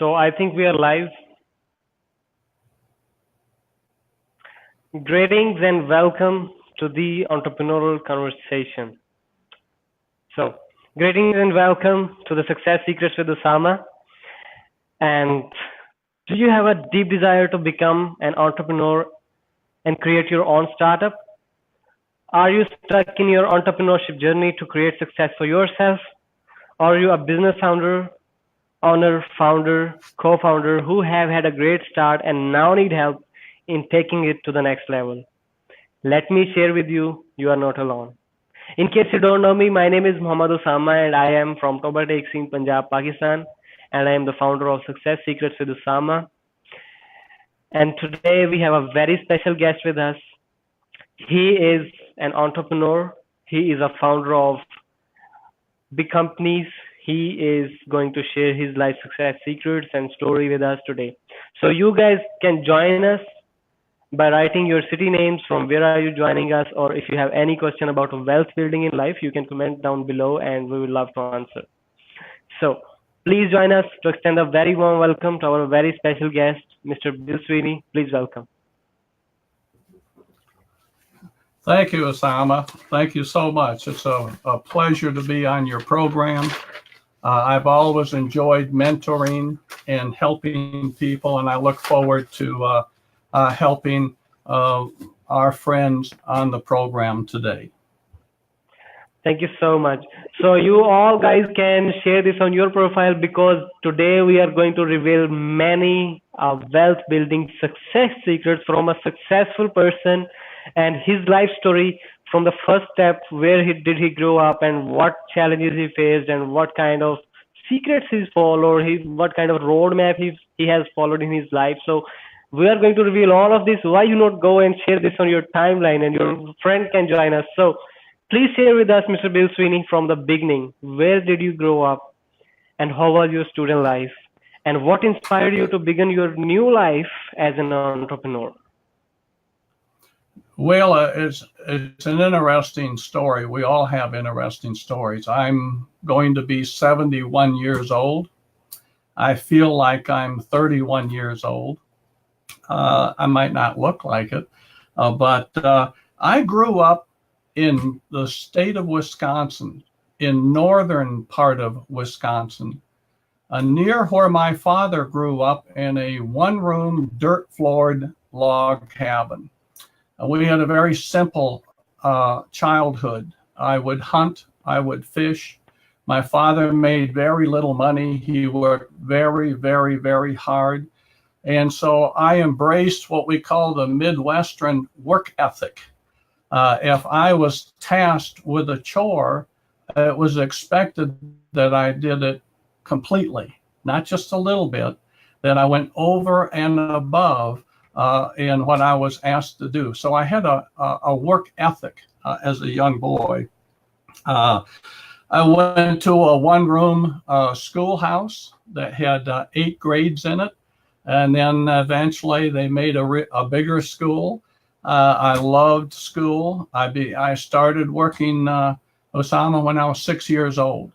So I think we are live. Greetings and welcome to the entrepreneurial conversation. So, greetings and welcome to the Success Secrets with Usama. And do you have a deep desire to become an entrepreneur and create your own startup? Are you stuck in your entrepreneurship journey to create success for yourself? Or are you a business owner, founder, co-founder who have had a great start and now need help in taking it to the next level? Let me share with you, you are not alone. In case you don't know me, my name is Mohammad Usama and I am from Toba Take Singh, Punjab, Pakistan, and I am the founder of Success Secrets with Usama. And today we have a very special guest with us. He is an entrepreneur. He is a founder of big companies. He is going to share his life success secrets and story with us today. So you guys can join us by writing your city names, from where are you joining us, or if you have any question about wealth building in life, you can comment down below and we will love to answer. So please join us to extend a very warm welcome to our very special guest, Mr. Bill Sweeney. Please welcome. Thank you, Usama. Thank you so much. It's a pleasure to be on your program. I've always enjoyed mentoring and helping people, and I look forward to helping our friends on the program today. Thank you so much. So you all guys can share this on your profile, because today we are going to reveal many wealth building success secrets from a successful person and his life story, from the first step, where did he grow up and what challenges he faced and what kind of secrets he's followed, what kind of roadmap he has followed in his life. So we are going to reveal all of this. Why you not go and share this on your timeline and your friend can join us? So please share with us, Mr. Bill Sweeney, from the beginning. Where did you grow up and how was your student life? And what inspired you to begin your new life as an entrepreneur? Well, it's an interesting story. We all have interesting stories. I'm going to be 71 years old. I feel like I'm 31 years old. I might not look like it, but I grew up in the state of Wisconsin, in northern part of Wisconsin, near where my father grew up, in a one-room, dirt-floored log cabin. We had a very simple childhood. I would hunt, I would fish. My father made very little money. He worked very, very, very hard. And so I embraced what we call the Midwestern work ethic. If I was tasked with a chore, it was expected that I did it completely, not just a little bit, that I went over and above in what I was asked to do. So I had a work ethic as a young boy. I went to a one-room schoolhouse that had 8 grades in it. And then eventually they made a bigger school. I loved school. I started working, Usama, when I was 6 years old.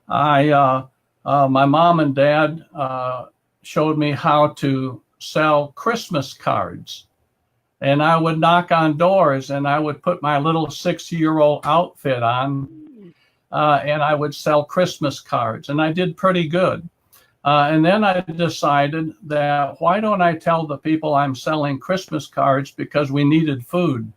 My mom and dad showed me how to sell Christmas cards. And I would knock on doors and I would put my little 6-year-old outfit on and I would sell Christmas cards. And I did pretty good. And then I decided that why don't I tell the people I'm selling Christmas cards, because we needed food.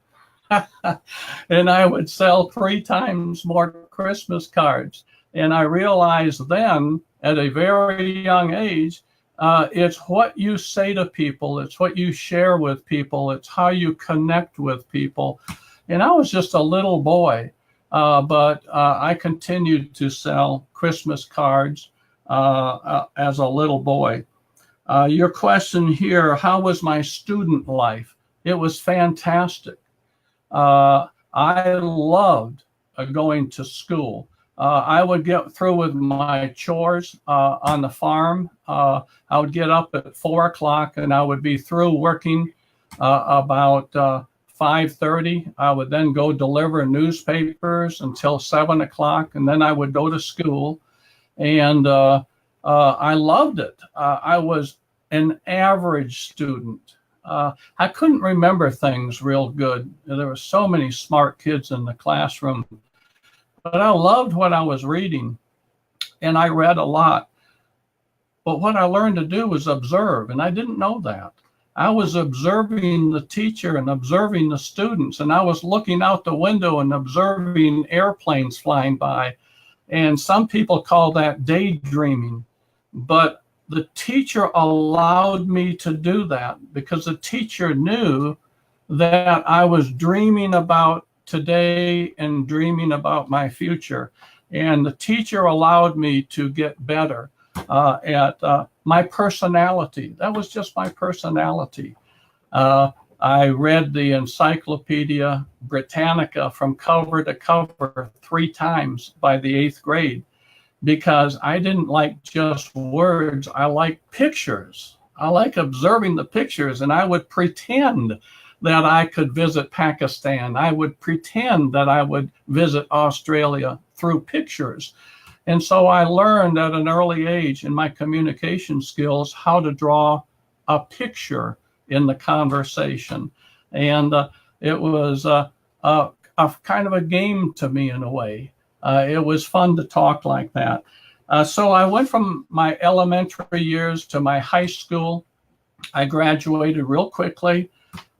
And I would sell 3 times more Christmas cards. And I realized then at a very young age, it's what you say to people, it's what you share with people, it's how you connect with people. And I was just a little boy, but I continued to sell Christmas cards as a little boy. Your question here, how was my student life? It was fantastic. I loved going to school. I would get through with my chores on the farm. I would get up at 4 o'clock and I would be through working about 5:30. I would then go deliver newspapers until 7 o'clock, and then I would go to school. And I loved it. I was an average student. I couldn't remember things real good. There were so many smart kids in the classroom, but I loved what I was reading, and I read a lot. But what I learned to do was observe, and I didn't know that. I was observing the teacher and observing the students, and I was looking out the window and observing airplanes flying by. And some people call that daydreaming, but the teacher allowed me to do that because the teacher knew that I was dreaming about today and dreaming about my future. And the teacher allowed me to get better at my personality. That was just my personality. I read the Encyclopedia Britannica from cover to cover 3 times by the 8th grade because I didn't like just words. I like pictures. I like observing the pictures, and I would pretend that I could visit Pakistan. I would pretend that I would visit Australia through pictures. And so I learned at an early age in my communication skills how to draw a picture in the conversation. And it was a kind of a game to me in a way. It was fun to talk like that. So I went from my elementary years to my high school. I graduated real quickly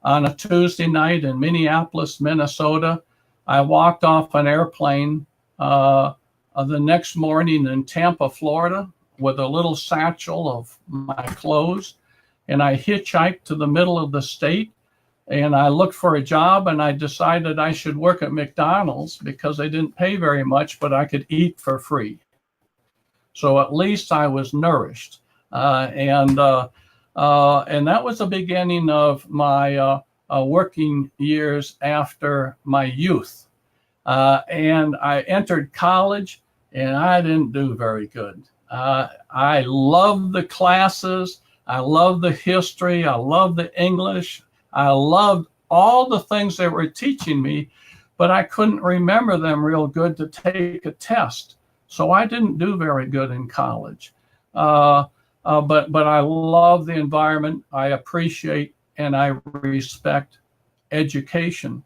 on a Tuesday night in Minneapolis, Minnesota. I walked off an airplane the next morning in Tampa, Florida, with a little satchel of my clothes. And I hitchhiked to the middle of the state, and I looked for a job, and I decided I should work at McDonald's because they didn't pay very much, but I could eat for free. So at least I was nourished. And that was the beginning of my working years after my youth. And I entered college, and I didn't do very good. I loved the classes. I loved the history. I loved the English. I loved all the things they were teaching me, but I couldn't remember them real good to take a test. So I didn't do very good in college. But I love the environment. I appreciate and I respect education.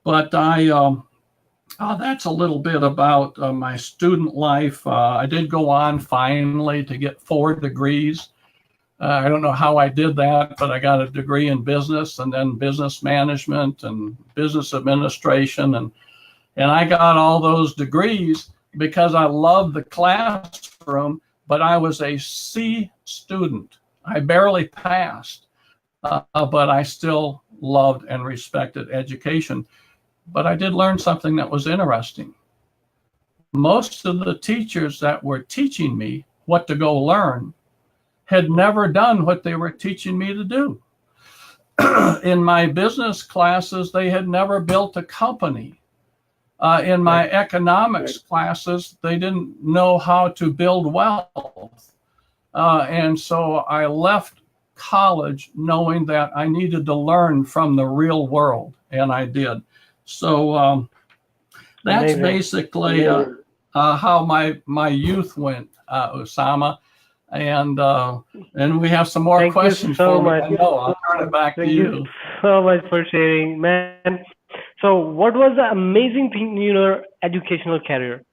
But that's a little bit about my student life. I did go on finally to get 4 degrees. I don't know how I did that, but I got a degree in business and then business management and business administration. And I got all those degrees because I loved the classroom, but I was a C student. I barely passed, but I still loved and respected education. But I did learn something that was interesting. Most of the teachers that were teaching me what to go learn had never done what they were teaching me to do. In my business classes, they had never built a company. In my economics classes, they didn't know how to build wealth. And so I left college knowing that I needed to learn from the real world, and I did. So that's basically how my youth went, Usama. And we have some more questions for me. I know. I'll turn it back to you. Thank you so much for sharing, man. So what was the amazing thing in your educational career?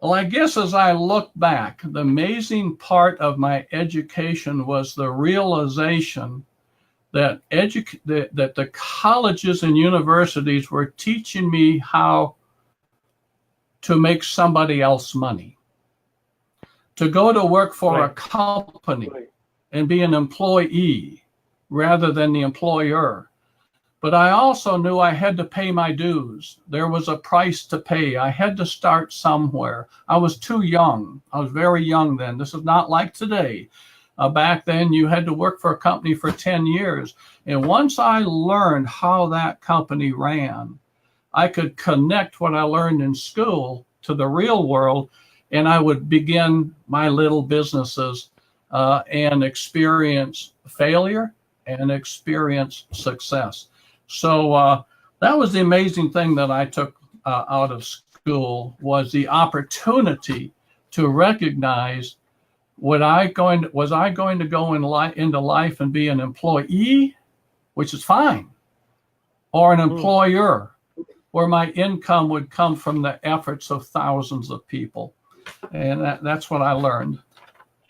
Well, I guess as I look back, the amazing part of my education was the realization that that the colleges and universities were teaching me how to make somebody else money, to go to work for a company and be an employee rather than the employer. But I also knew I had to pay my dues. There was a price to pay. I had to start somewhere. I was too young. I was very young then. This is not like today. Back then, you had to work for a company for 10 years. And once I learned how that company ran, I could connect what I learned in school to the real world, and I would begin my little businesses and experience failure and experience success. So that was the amazing thing that I took out of school was the opportunity to recognize was I going to go into life and be an employee, which is fine, or an employer, where my income would come from the efforts of thousands of people. And that's what I learned.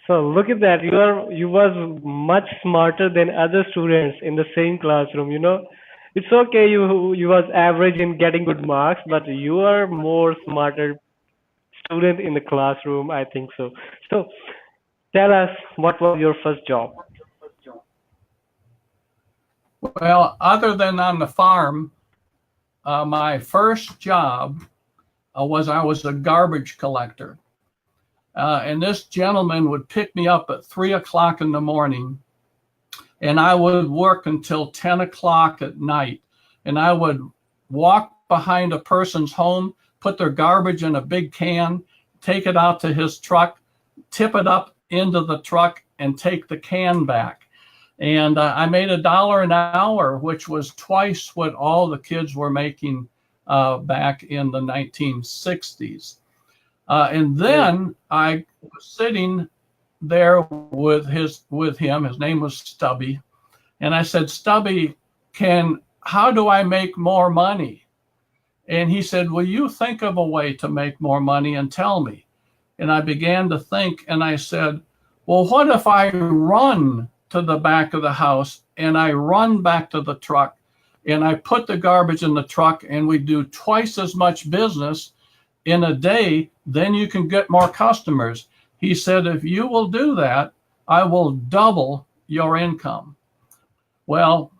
So look at that. You was much smarter than other students in the same classroom. It's okay. You was average in getting good marks, but you are more smarter student in the classroom. I think so. So tell us, what was your first job? Well, other than on the farm, my first job was I was a garbage collector. And this gentleman would pick me up at 3 o'clock in the morning, and I would work until 10 o'clock at night. And I would walk behind a person's home, put their garbage in a big can, take it out to his truck, tip it up into the truck, and take the can back. And I made $1 an hour, which was twice what all the kids were making back in the 1960s. And then I was sitting there with him. His name was Stubby. And I said, Stubby, how do I make more money? And he said, well, you think of a way to make more money and tell me. And I began to think, and I said, well, what if I run to the back of the house and I run back to the truck and I put the garbage in the truck and we do twice as much business in a day, then you can get more customers. He said, if you will do that, I will double your income. Well,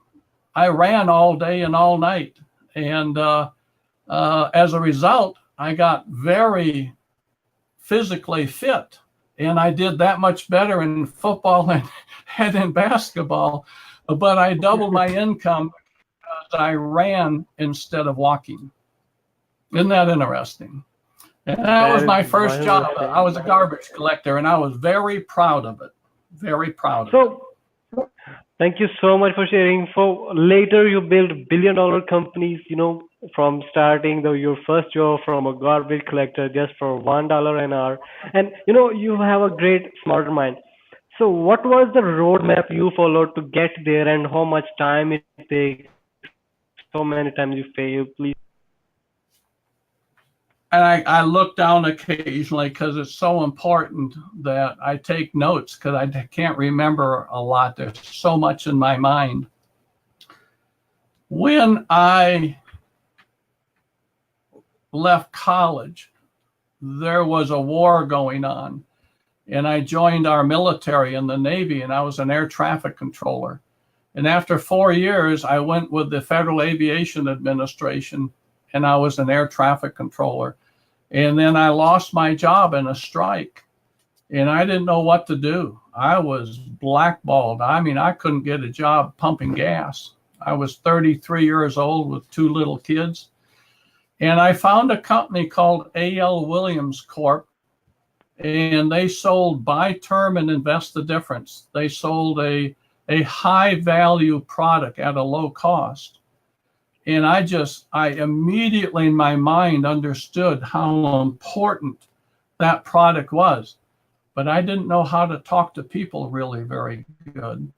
I ran all day and all night. And as a result, I got very physically fit. And I did that much better in football and in basketball. But I doubled my income because I ran instead of walking. Isn't that interesting? And that was my first job. I was a garbage collector, and I was very proud of it. Very proud of it. So thank you so much for sharing. So later you built billion-dollar companies, from starting your first job from a garbage collector just for $1 an hour. And, you have a great smart mind. So what was the roadmap you followed to get there, and how much time it takes? So many times you fail, please. And I look down occasionally because it's so important that I take notes because I can't remember a lot. There's so much in my mind. When I left college, there was a war going on. And I joined our military in the Navy, and I was an air traffic controller. And after 4 years, I went with the Federal Aviation Administration, and I was an air traffic controller. And then I lost my job in a strike, and I didn't know what to do. I was blackballed. I mean, I couldn't get a job pumping gas. I was 33 years old with 2 little kids. And I found a company called A.L. Williams Corp., and they sold buy term and invest the difference. They sold a high value product at a low cost. And I immediately in my mind understood how important that product was, but I didn't know how to talk to people really very good.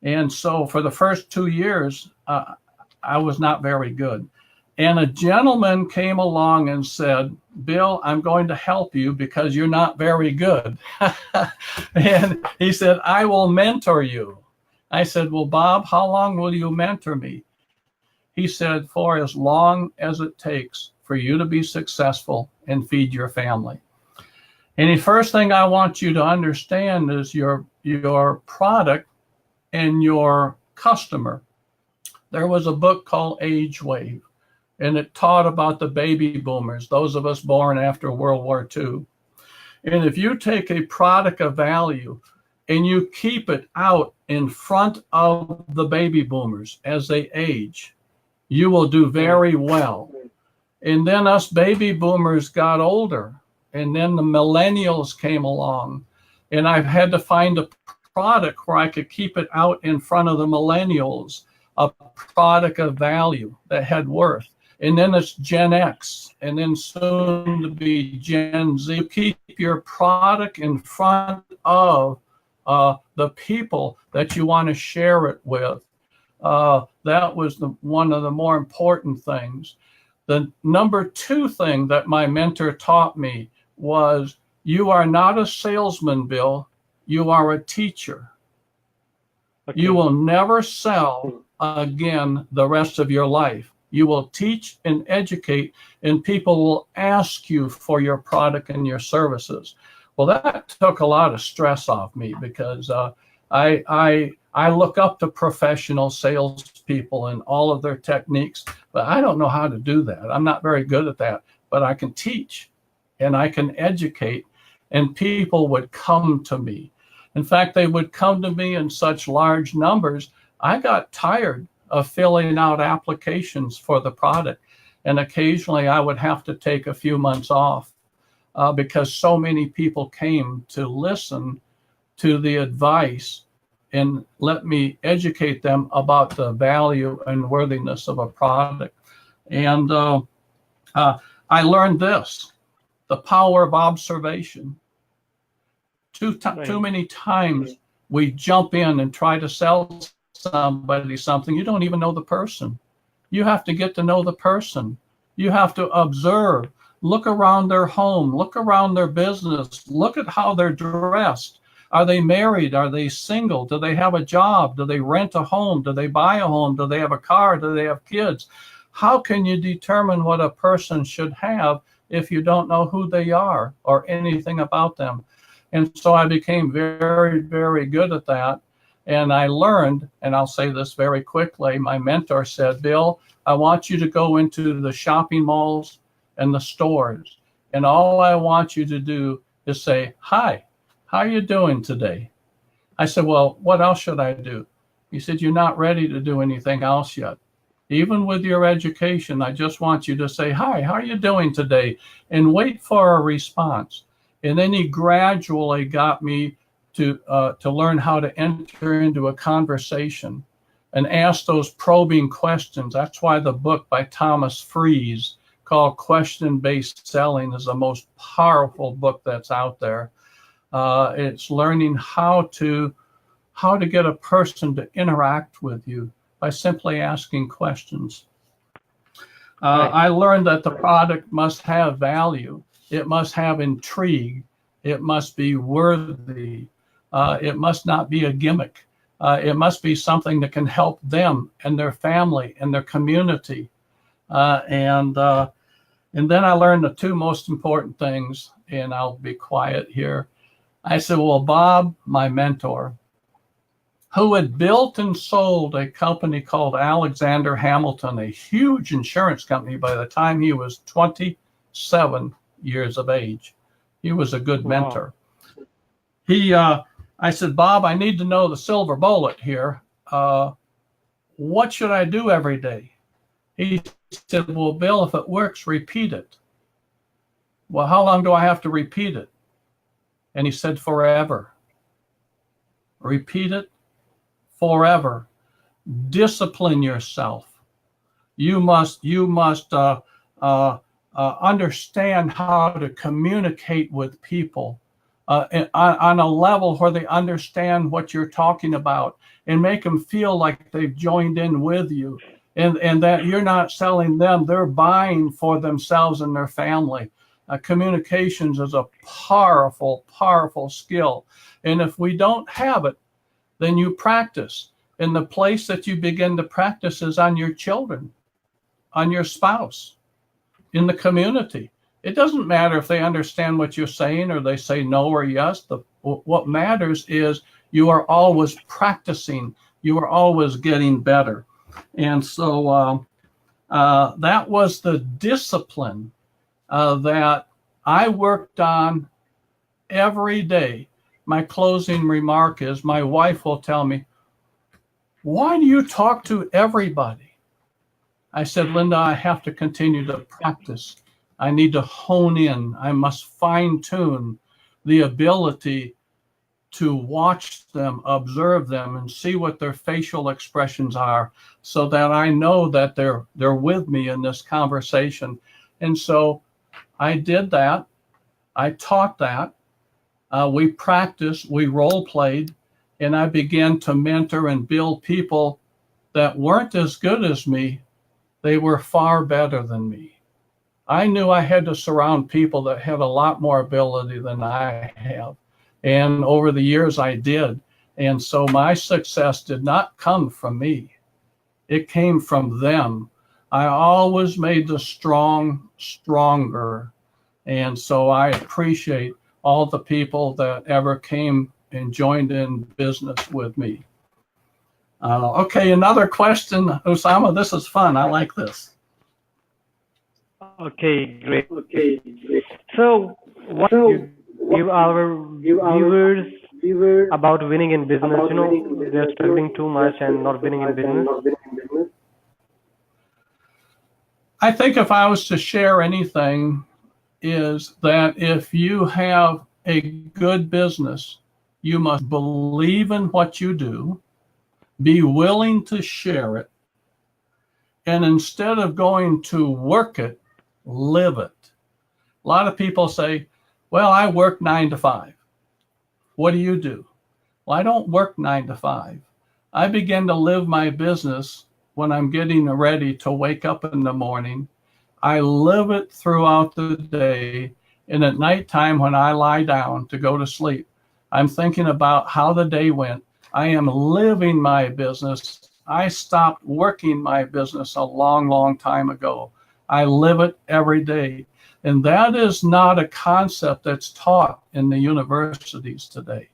And so for the first 2 years, I was not very good. And a gentleman came along and said, Bill, I'm going to help you because you're not very good. And he said, I will mentor you. I said, well, Bob, how long will you mentor me? He said, for as long as it takes for you to be successful and feed your family. And the first thing I want you to understand is your product and your customer. There was a book called Age Wave, and it taught about the baby boomers, those of us born after World War II. And if you take a product of value and you keep it out in front of the baby boomers as they age, you will do very well. And then us baby boomers got older, and then the millennials came along, and I've had to find a product where I could keep it out in front of the millennials, a product of value that had worth. and then it's Gen X, and then soon to be Gen Z. You keep your product in front of the people that you want to share it with. That was one of the more important things. The number two thing that my mentor taught me was, you are not a salesman, Bill. You are a teacher. Okay. You will never sell again the rest of your life. You will teach and educate, and people will ask you for your product and your services. Well, that took a lot of stress off me, because I look up to professional salespeople and all of their techniques, but I don't know how to do that. I'm not very good at that, but I can teach and I can educate, and people would come to me. In fact, they would come to me in such large numbers, I got tired of filling out applications for the product. And occasionally I would have to take a few months off because so many people came to listen to the advice and let me educate them about the value and worthiness of a product. And I learned this, the power of observation. Too many times we jump in and try to sell somebody something. You don't even know the person. You have to get to know the person. You have to observe, look around their home, look around their business, look at how they're dressed. Are they married? Are they single? Do they have a job? Do they rent a home? Do they buy a home? Do they have a car? Do they have kids? How can you determine what a person should have if you don't know who they are or anything about them? And so I became very, very good at that. And I learned, and I'll say this very quickly, my mentor said, Bill, I want you to go into the shopping malls and the stores. And all I want you to do is say, hi, how are you doing today? I said, well, what else should I do? He said, you're not ready to do anything else yet. Even with your education, I just want you to say, hi, how are you doing today? And wait for a response. And then he gradually got me to learn how to enter into a conversation and ask those probing questions. That's why the book by Thomas Fries called Question-Based Selling is the most powerful book that's out there. It's learning how to get a person to interact with you by simply asking questions. I learned that the product must have value. It must have intrigue. It must be worthy. It must not be a gimmick. It must be something that can help them and their family and their community. And then I learned the two most important things, and I'll be quiet here. I said, well, Bob, my mentor, who had built and sold a company called Alexander Hamilton, a huge insurance company, by the time he was 27 years of age. He was a good mentor. I said, Bob, I need to know the silver bullet here. What should I do every day? He said, well, Bill, if it works, repeat it. Well, how long do I have to repeat it? And he said, forever. Repeat it forever. Discipline yourself. You must understand how to communicate with people on a level where they understand what you're talking about, and make them feel like they've joined in with you, and that you're not selling them, they're buying for themselves and their family. Communications is a powerful, powerful skill. And if we don't have it, then you practice. And the place that you begin to practice is on your children, on your spouse, in the community. It doesn't matter if they understand what you're saying or they say no or yes. What matters is you are always practicing. You are always getting better. And so that was the discipline that I worked on every day. My closing remark is, my wife will tell me, why do you talk to everybody? I said, Linda, I have to continue to practice. I need to hone in. I must fine tune the ability to watch them, observe them, and see what their facial expressions are, so that I know that they're with me in this conversation. And so I did that. I taught that. We practiced, we role played, and I began to mentor and build people that weren't as good as me. They were far better than me. I knew I had to surround people that had a lot more ability than I have. And over the years I did. And so my success did not come from me. It came from them. I always made the strong stronger. And so I appreciate all the people that ever came and joined in business with me. Okay, another question, Usama. This is fun. I like this. Okay, great. So, what do you give our viewers about winning in business? You know, they're struggling too much and not winning in business. I think if I was to share anything, is that if you have a good business, you must believe in what you do, be willing to share it, and instead of going to work it, live it. A lot of people say, well, I work 9 to 5. What do you do? Well, I don't work 9 to 5. I begin to live my business when I'm getting ready to wake up in the morning. I live it throughout the day, and at nighttime when I lie down to go to sleep, I'm thinking about how the day went. I am living my business. I stopped working my business a long, long time ago. I live it every day. And that is not a concept that's taught in the universities today.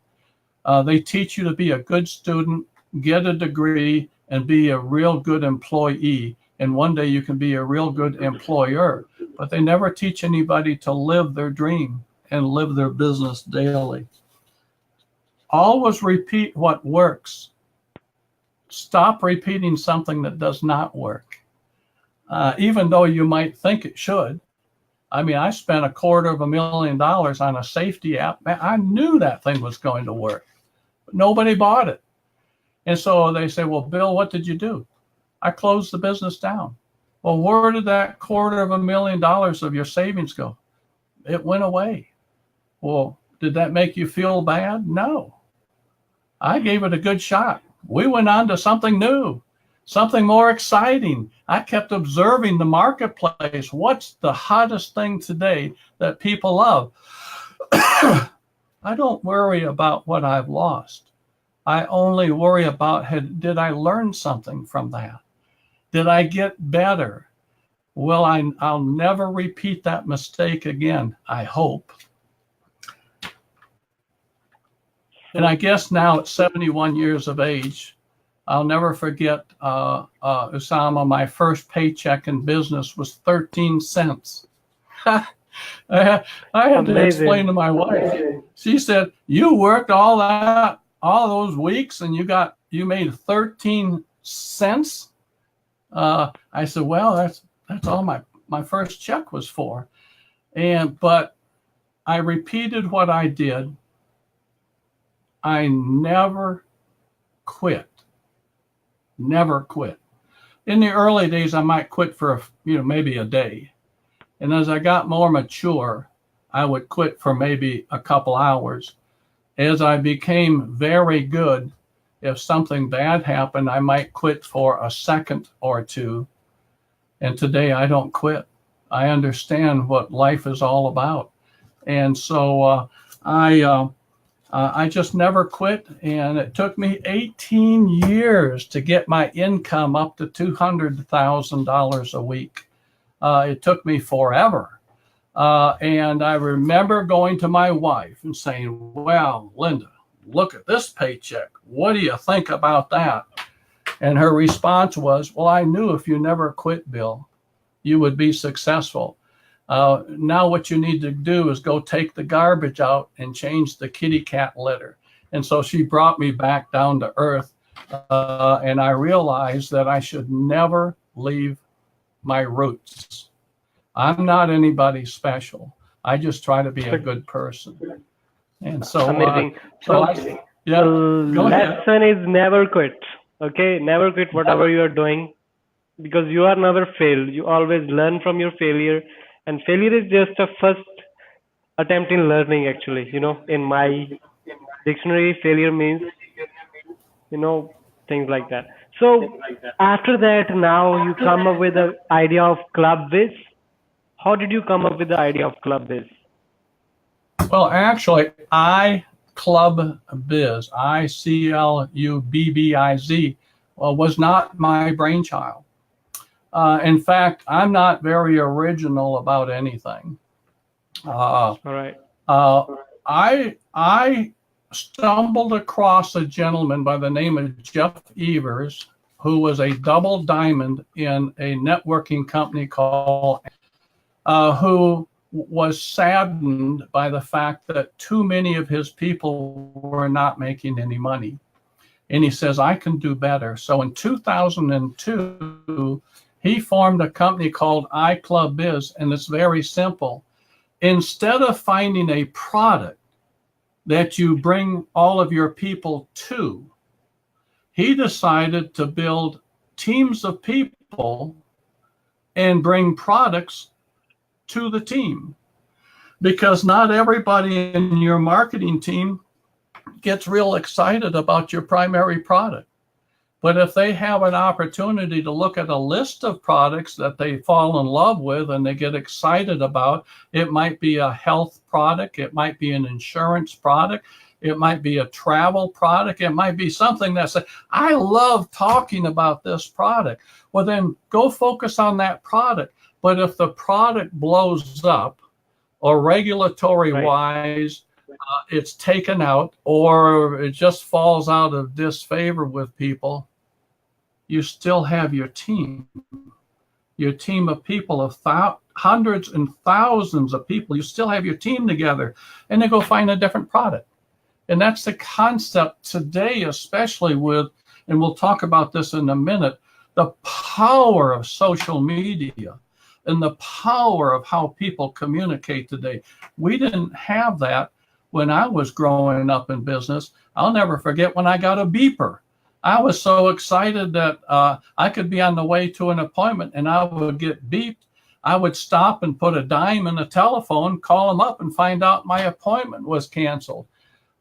They teach you to be a good student, get a degree, and be a real good employee. And one day you can be a real good employer. But they never teach anybody to live their dream and live their business daily. Always repeat what works. Stop repeating something that does not work, even though you might think it should. I mean, I spent $250,000 on a safety app. Man, I knew that thing was going to work, but nobody bought it. And so they say, well, Bill, what did you do? I closed the business down. Well, where did that $250,000 of your savings go? It went away. Well, did that make you feel bad? No. I gave it a good shot. We went on to something new, something more exciting. I kept observing the marketplace. What's the hottest thing today that people love? I don't worry about what I've lost. I only worry about, did I learn something from that? Did I get better? Well, I'll never repeat that mistake again, I hope. And I guess now at 71 years of age, I'll never forget, Usama, my first paycheck in business was 13 cents. I had to explain to my wife. She said, you worked all those weeks and you made 13 cents? I said, well, that's all my first check was for. But I repeated what I did. I never quit. Never quit. In the early days, I might quit for maybe a day. And as I got more mature, I would quit for maybe a couple hours. As I became very good, if something bad happened, I might quit for a second or two. And today I don't quit. I understand what life is all about. And so I just never quit. And it took me 18 years to get my income up to $200,000 a week. It took me forever. And I remember going to my wife and saying, well, Linda, look at this paycheck. What do you think about that? And her response was, well, I knew if you never quit, Bill, you would be successful. Now what you need to do is go take the garbage out and change the kitty cat litter. And so she brought me back down to earth. And I realized that I should never leave my roots. I'm not anybody special. I just try to be a good person. And so, Amazing. so So I, the yeah, go ahead. lesson is never quit. Okay, never quit whatever you are doing, because you are never failed. You always learn from your failure, and failure is just a first attempt in learning. Actually, in my dictionary, failure means you know things like that. So after that, now you come up with the idea of club biz. How did you come up with the idea of club biz? Well, actually, Club Biz, ICLUBBIZ, was not my brainchild. In fact, I'm not very original about anything. Uh, All right. uh, I stumbled across a gentleman by the name of Jeff Evers, who was a double diamond in a networking company called, who was saddened by the fact that too many of his people were not making any money. And he says, I can do better. So in 2002, he formed a company called iClubBiz, and it's very simple. Instead of finding a product that you bring all of your people to, he decided to build teams of people and bring products to the team, because not everybody in your marketing team gets real excited about your primary product. But if they have an opportunity to look at a list of products that they fall in love with and they get excited about, it might be a health product, it might be an insurance product, it might be a travel product, it might be something that says, I love talking about this product. Well, then go focus on that product. But if the product blows up, or regulatory wise, it's taken out, or it just falls out of disfavor with people, you still have your team of people, of hundreds and thousands of people. You still have your team together, and they go find a different product. And that's the concept today, especially with, and we'll talk about this in a minute, the power of social media and the power of how people communicate today. We didn't have that when I was growing up in business. I'll never forget when I got a beeper. I was so excited that I could be on the way to an appointment and I would get beeped. I would stop and put a dime in the telephone, call them up and find out my appointment was canceled.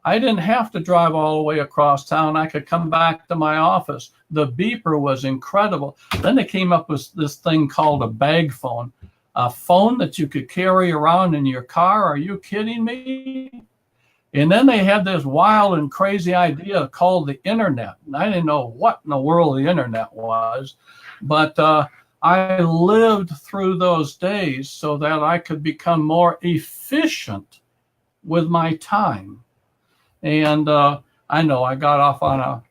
I didn't have to drive all the way across town. I could come back to my office. The beeper was incredible. Then they came up with this thing called a bag phone, a phone that you could carry around in your car. Are you kidding me? And then they had this wild and crazy idea called the internet. And I didn't know what in the world the internet was, but I lived through those days so that I could become more efficient with my time. And I know I got off on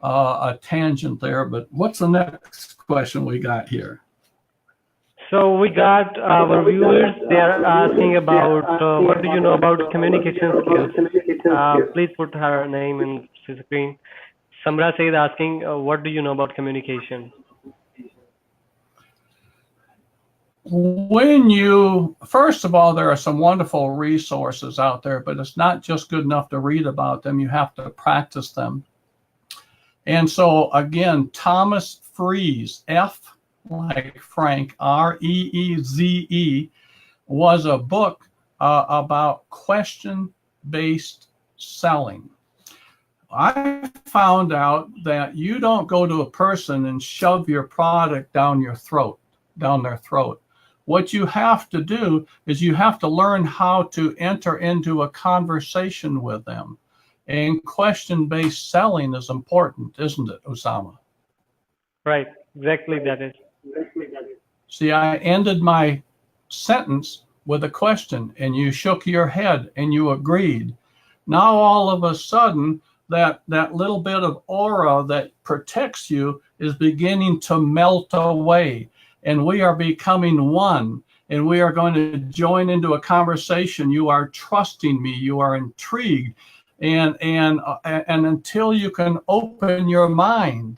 a tangent there, but what's the next question we got here? So we got our viewers. They are asking about what do you know about communication skills? Please put her name in the screen. Samra Said asking, what do you know about communication? First of all, there are some wonderful resources out there, but it's not just good enough to read about them. You have to practice them. And so again, Thomas Freeze, F like Frank, Reeze, was a book about question-based selling. I found out that you don't go to a person and shove your product down their throat. What you have to do is you have to learn how to enter into a conversation with them. And question-based selling is important, isn't it, Usama? Right, exactly that is. See, I ended my sentence with a question, and you shook your head and you agreed. Now all of a sudden, that little bit of aura that protects you is beginning to melt away. And we are becoming one, and we are going to join into a conversation. You are trusting me, you are intrigued, and until you can open your mind,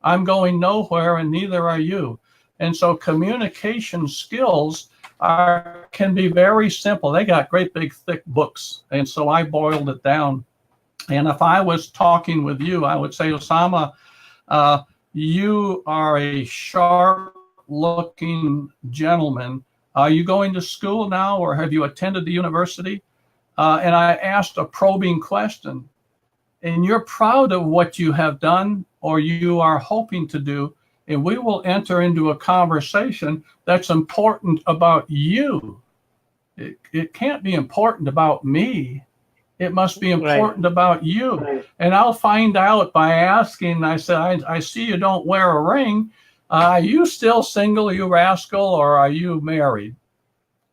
I'm going nowhere, and neither are you. And so communication skills can be very simple. They got great big thick books, and so I boiled it down. And if I was talking with you, I would say, Usama, you are a sharp-looking gentleman. Are you going to school now, or have you attended the university? And I asked a probing question. And you're proud of what you have done or you are hoping to do, and we will enter into a conversation that's important about you. It can't be important about me. It must be important about you. Right. And I'll find out by asking. I said, I see you don't wear a ring. Are you still single, you rascal, or are you married?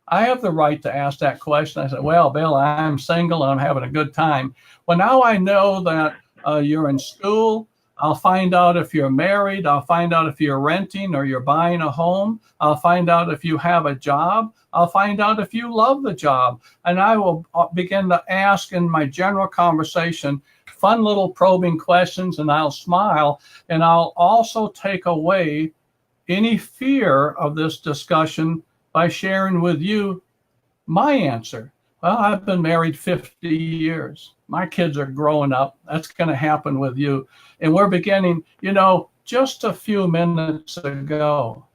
I have the right to ask that question. I said, well, Bill, I'm single and I'm having a good time. Well, now I know that you're in school. I'll find out if you're married. I'll find out if you're renting or you're buying a home. I'll find out if you have a job. I'll find out if you love the job. And I will begin to ask in my general conversation fun little probing questions, and I'll smile. And I'll also take away any fear of this discussion by sharing with you my answer. Well, I've been married 50 years. My kids are growing up. That's going to happen with you. And we're beginning, just a few minutes ago,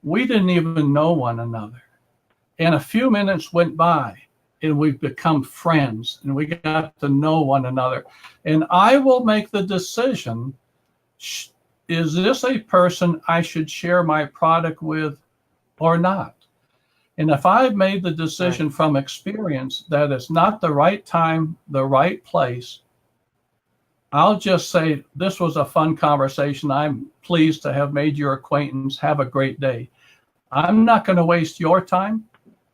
we didn't even know one another. And a few minutes went by and we've become friends and we got to know one another. And I will make the decision, is this a person I should share my product with or not? And if I've made the decision from experience that it's not the right time, the right place, I'll just say, this was a fun conversation. I'm pleased to have made your acquaintance. Have a great day. I'm not going to waste your time,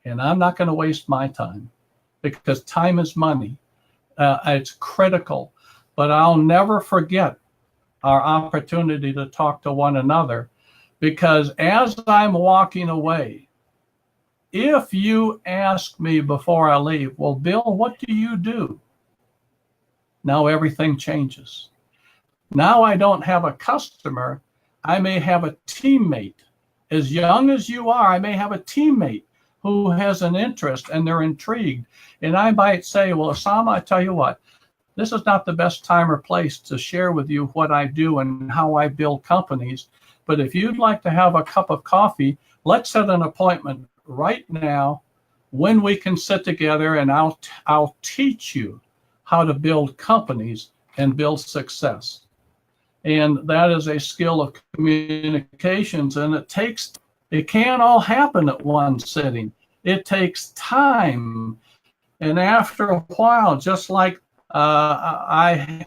and I'm not going to waste my time, because time is money. It's critical. But I'll never forget our opportunity to talk to one another, because as I'm walking away, if you ask me before I leave, well, Bill, what do you do? Now everything changes. Now I don't have a customer. I may have a teammate. As young as you are, I may have a teammate who has an interest and they're intrigued. And I might say, well, Usama, I tell you what, this is not the best time or place to share with you what I do and how I build companies. But if you'd like to have a cup of coffee, let's set an appointment right now when we can sit together, and I'll teach you how to build companies and build success. And that is a skill of communications, and it can't all happen at one sitting. It takes time. And after a while, just like a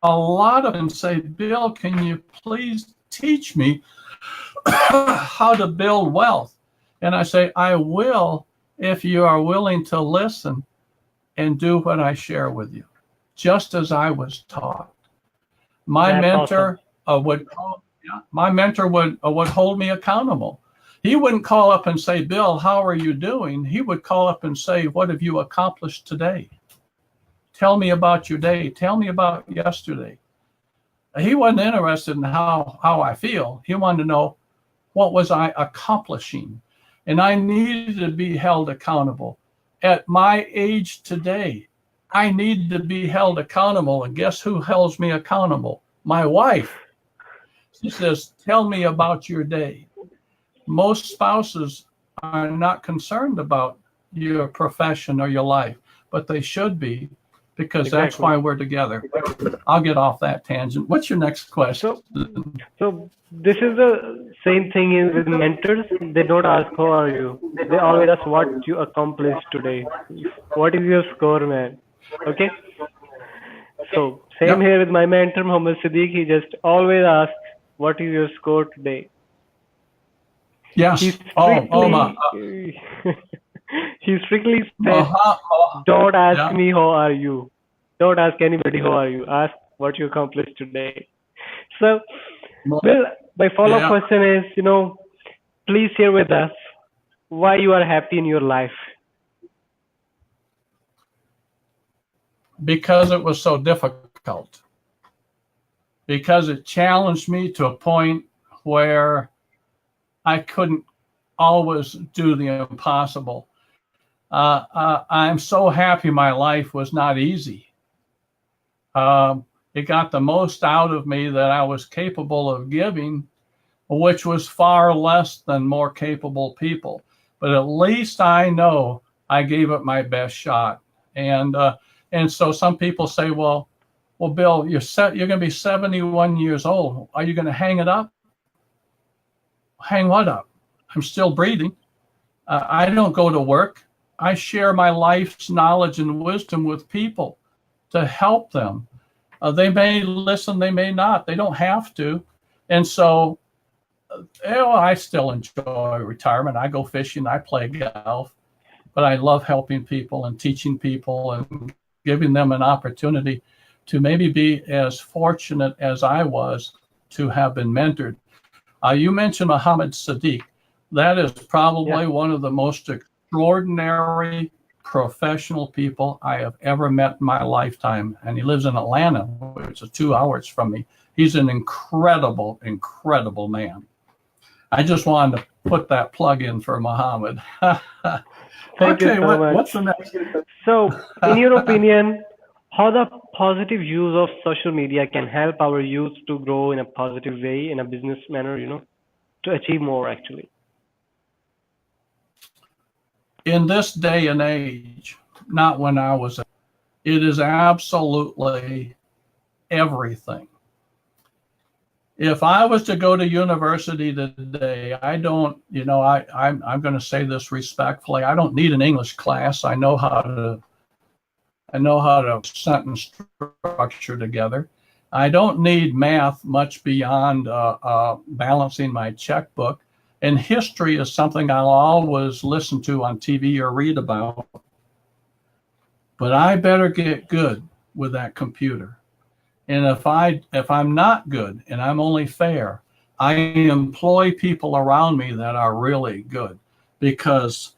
lot of them say, Bill, can you please teach me how to build wealth? And I say, I will, if you are willing to listen and do what I share with you, just as I was taught. My mentor would hold me accountable. He wouldn't call up and say, Bill, how are you doing? He would call up and say, what have you accomplished today? Tell me about your day. Tell me about yesterday. He wasn't interested in how I feel. He wanted to know, what was I accomplishing? And I needed to be held accountable. At my age today, I need to be held accountable. And guess who holds me accountable? My wife. She says, tell me about your day. Most spouses are not concerned about your profession or your life, but they should be, because that's why we're together. I'll get off that tangent. What's your next question? So this is the same thing with mentors. They don't ask, how are you? They always ask what you accomplished today. What is your score, man? Okay. So same here with my mentor, Mohammed Siddiq. He just always asks, what is your score today? Yes. He strictly says, don't ask me, how are you? Don't ask anybody, how are you? Ask what you accomplished today. So, Bill, my follow-up question is, please share with us why you are happy in your life. Because it was so difficult. Because it challenged me to a point where I couldn't always do the impossible. I'm so happy my life was not easy. It got the most out of me that I was capable of giving, which was far less than more capable people. But at least I know I gave it my best shot. And so some people say, well, Bill, you're going to be 71 years old. Are you going to hang it up? Hang what up? I'm still breathing. I don't go to work. I share my life's knowledge and wisdom with people to help them. They may listen, they may not. They don't have to. And so I still enjoy retirement. I go fishing, I play golf, but I love helping people and teaching people and giving them an opportunity to maybe be as fortunate as I was to have been mentored. You mentioned Muhammad Sadiq. That is probably one of the most extraordinary professional people I have ever met in my lifetime. And he lives in Atlanta, which is 2 hours from me. He's an incredible, incredible man. I just wanted to put that plug in for Muhammad. Thank you so much. What's the next? So, in your opinion, how the positive use of social media can help our youth to grow in a positive way, in a business manner, to achieve more actually? In this day and age, not when I was, it is absolutely everything. If I was to go to university today, I don't, I'm going to say this respectfully. I don't need an English class. I know how to sentence structure together. I don't need math much beyond balancing my checkbook. And history is something I'll always listen to on TV or read about. But I better get good with that computer. And if I'm not good and I'm only fair, I employ people around me that are really good, because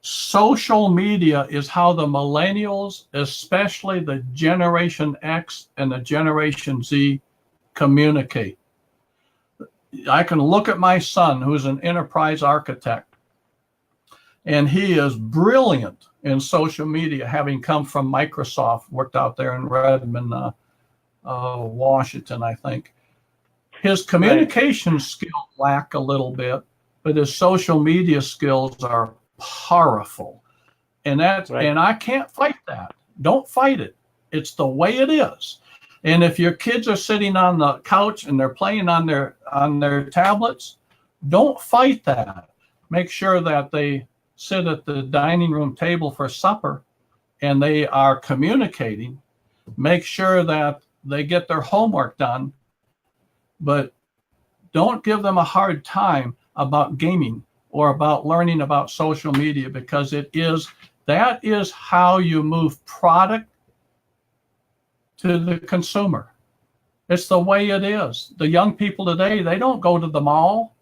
social media is how the millennials, especially the Generation X and the Generation Z, communicate. I can look at my son, who's an enterprise architect, and he is brilliant in social media, having come from Microsoft, worked out there in Redmond, Washington, I think. His communication skills lack a little bit, but his social media skills are powerful. And and I can't fight that. Don't fight it. It's the way it is. And if your kids are sitting on the couch and they're playing on their tablets, don't fight that. Make sure that they sit at the dining room table for supper and they are communicating. Make sure that they get their homework done, but don't give them a hard time about gaming or about learning about social media, because that is how you move product to the consumer. It's the way it is. The young people today, they don't go to the mall.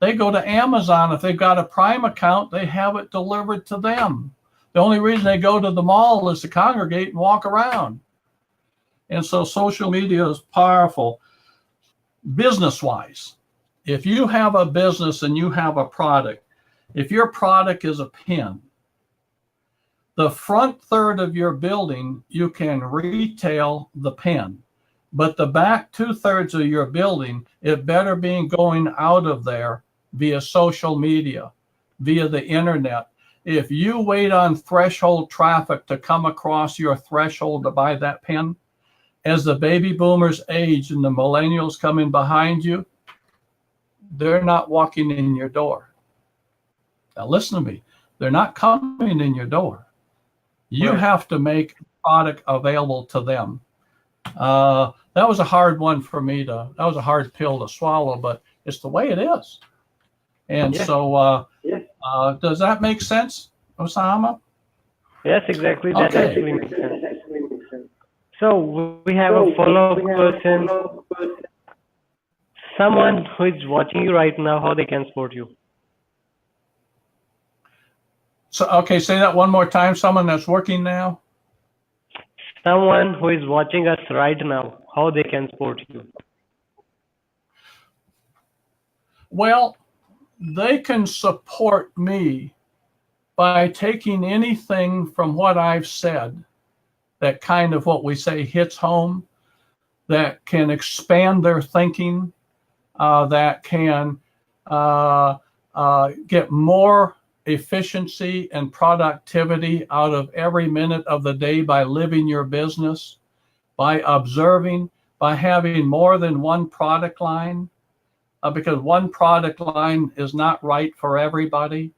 They go to Amazon. If they've got a Prime account, they have it delivered to them. The only reason they go to the mall is to congregate and walk around. And so social media is powerful. Business-wise, if you have a business and you have a product, if your product is a pen, the front third of your building, you can retail the pen, but the back 2/3 of your building, it better be going out of there via social media, via the internet. If you wait on threshold traffic to come across your threshold to buy that pen, as the baby boomers age and the millennials come in behind you, they're not walking in your door. Now listen to me, they're not coming in your door. You have to make product available to them. That was a hard one for me that was a hard pill to swallow, but it's the way it is. And so does that make sense, Usama? Yes, exactly. That actually makes sense. So we have a follow-up question. Someone who is watching you right now, how they can support you? So, okay, say that one more time. Someone that's working now? Someone who is watching us right now, how they can support you? Well, they can support me by taking anything from what I've said that kind of what we say hits home, that can expand their thinking, that can get more efficiency and productivity out of every minute of the day by living your business, by observing, by having more than one product line, because one product line is not right for everybody.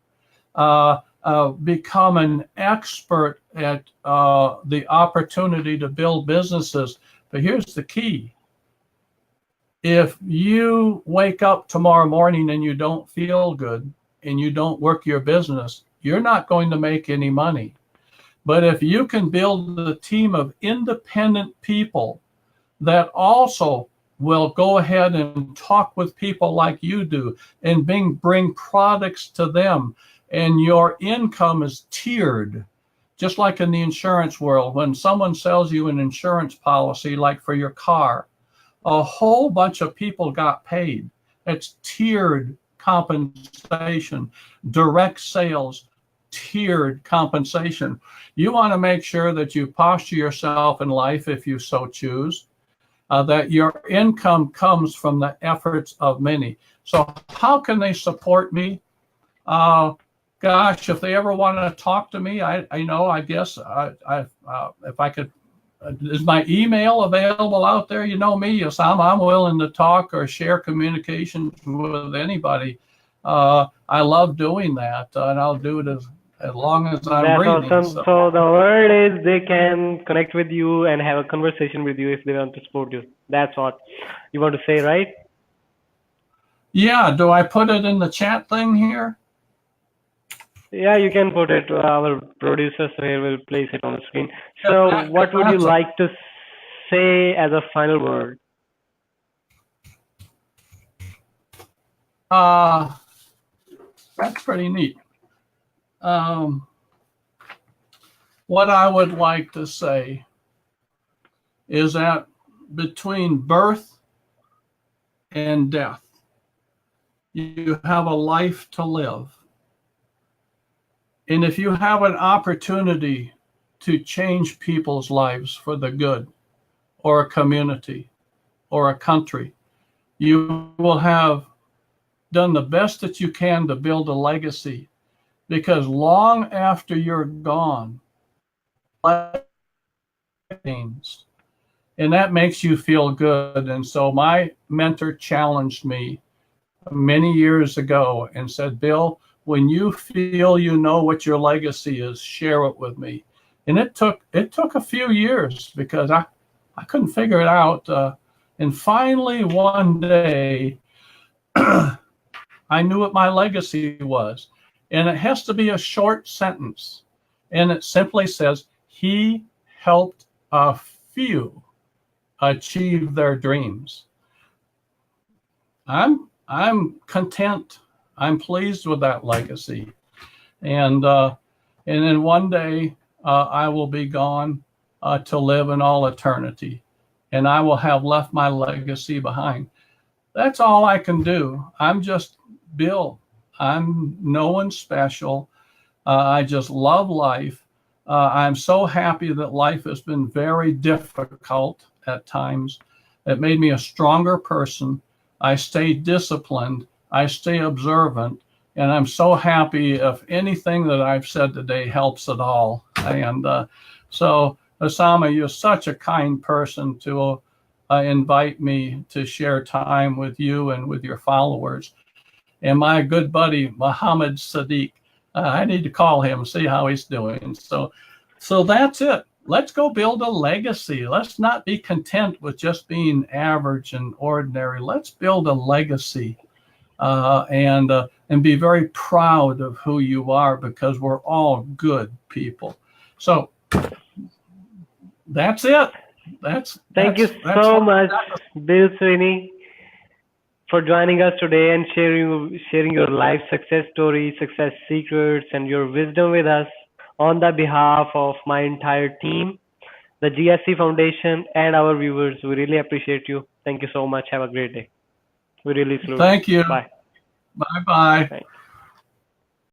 Become an expert at the opportunity to build businesses. But here's the key. If you wake up tomorrow morning and you don't feel good and you don't work your business, you're not going to make any money. But if you can build a team of independent people that also will go ahead and talk with people like you do and bring products to them, and your income is tiered, just like in the insurance world. When someone sells you an insurance policy, like for your car, a whole bunch of people got paid. It's tiered compensation, direct sales, tiered compensation. You want to make sure that you posture yourself in life, if you so choose, that your income comes from the efforts of many. So how can they support me? Gosh, if they ever want to talk to me, I guess if I could, is my email available out there? You know me, Usama, I'm willing to talk or share communications with anybody. I love doing that, and I'll do it as long as I'm That's breathing. awesome. So the word is they can connect with you and have a conversation with you if they want to support you. That's what you want to say, right? Yeah, do I put it in the chat thing here? Yeah, you can put it. Our producers here will place it on the screen. So what would you like to say as a final word? That's pretty neat. What I would like to say is that between birth and death, you have a life to live. And if you have an opportunity to change people's lives for the good, or a community, or a country, you will have done the best that you can to build a legacy. Because long after you're gone, and that makes you feel good. And so my mentor challenged me many years ago and said, Bill, when you feel you know what your legacy is, share it with me. And it took a few years because I couldn't figure it out. And finally one day I knew what my legacy was. And it has to be a short sentence. And it simply says, he helped a few achieve their dreams. I'm content. I'm pleased with that legacy. And then one day I will be gone to live in all eternity. And I will have left my legacy behind. That's all I can do. I'm just Bill. I'm no one special. I just love life. I'm so happy that life has been very difficult at times. It made me a stronger person. I stay disciplined. I stay observant. And I'm so happy if anything that I've said today helps at all. And so, Usama, you're such a kind person to invite me to share time with you and with your followers. And my good buddy, Muhammad Sadiq, I need to call him and see how he's doing. So that's it. Let's go build a legacy. Let's not be content with just being average and ordinary. Let's build a legacy and be very proud of who you are, because we're all good people. So that's it. Thank you so much, Bill Sweeney, for joining us today and sharing your life success story, success secrets, and your wisdom with us. On the behalf of my entire team, the GSC Foundation, and our viewers, we really appreciate you. Thank you so much. Have a great day. We really salute. Thank you. Bye. Bye-bye. Thanks.